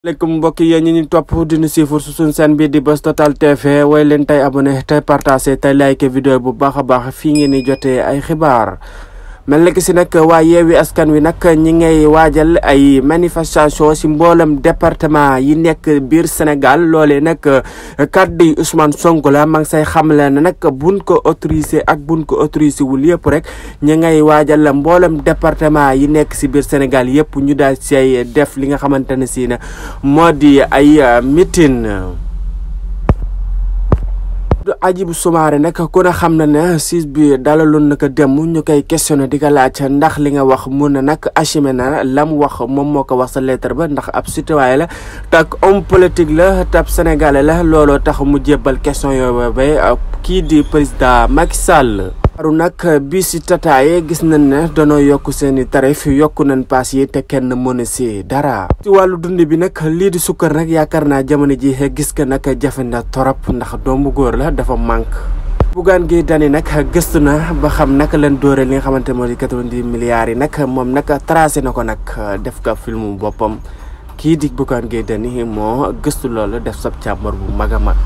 Assalamualaikum mbokk yi ñi top di ñu suivre su sun chaîne bi di Buzz Total TV way leen tay abonné tay partager tay like vidéo bu baaxa baax fi ngeen ni jotté ay xibaar mel na ki si nag waa Yewwi Askan Wi nag ñi ngay waajal ay manifestation si mboolem département yi nekk biir Sénégal loolee nag kaddu Ousmane Sonko la ma ngi say xamle ne nag buñ ko autorisé ak buñ ko autorisé wul yëpp rek ñi ngay waajal mboolem département yi nekk si biir Sénégal yëpp ñu daal say def li nga xamante ne si na moo di ay meeting. Hadjibou Soumaré nag ku ne xam na ne siis bi dalaloon na ko dem ñu koy questionné di ko laaj ndax li nga wax mun na nag assumé na lam wax moom moo ko wax sa lettre ba ndax ab citoyen la tak homme politique la tab sénégalais la looloo tax mu jébbal question yooyu ba kii di président Macky Sall. aru nag bi si tataaye gis nañ ne danoo yokk seeni tarif yokku nañ paas yi te kenn mënu si dara ci wàllu dund bi nag lii di sukkar nag yaakaar naa jamono ji gis ka nag jafe na torop ndax doomu góor la dafa manque Bougane Gueye Dany nag gëstu na ba xam naka leen dóore li nga xamante moo di 90 milliards yi nag moom nag tracé na ko nag def ka filmu boppam kii di Bougane Gueye Dany moo gëstu loolu def sab càmbar bu mag a mag